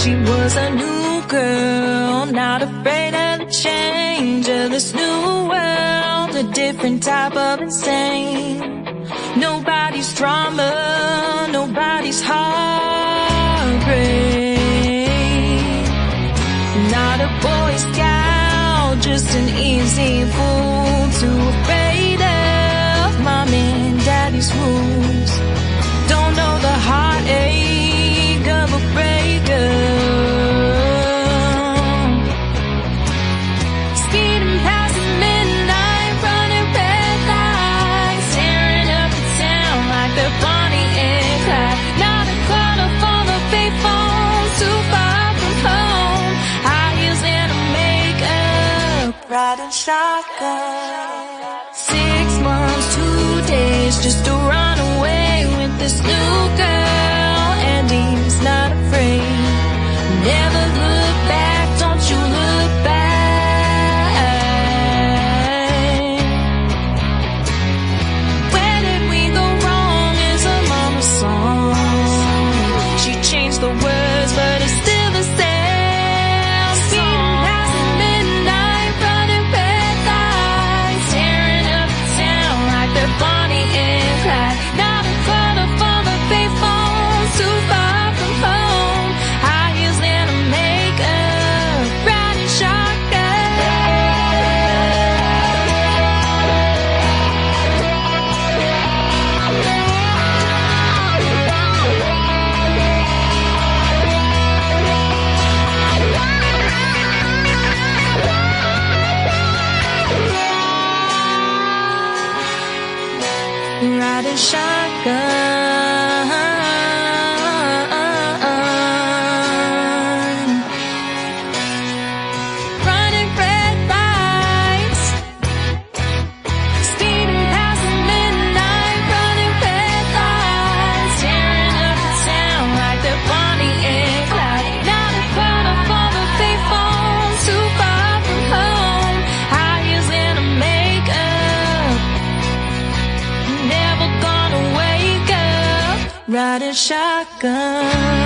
She was a new girl, not afraid of the change of this new world, a different type of insane. Nobody's drama, nobody's heartbreak. Not a boy scout, just an easy fool, too afraid of mom and daddy's rules. Don't know the heartache of a breakup. Speeding past the midnight, running red lights, tearing up the town like they're Bonnie and Clyde. Not a corner for the payphone, too far from home. High heels and a makeup, riding shotgun. 6 months, 2 days, just to run away with this new girl, and he's not afraid. Never look back, don't you look back. Where did we go wrong is a mama's song. She changed the words, but it's still the same. Speeding past the midnight, running red lights, tearing up the town like they're Bonnie and Clyde. Not a corner for the payphone, too far from home. High heels and a makeup, riding shotgun. Riding shotgun. Running red lights, speeding past the midnight, running red lights, tearing up the town like they're Bonnie and Clyde. Not a corner for the payphone, too far from home. High heels and a makeup, never gonna wake up, riding shotgun.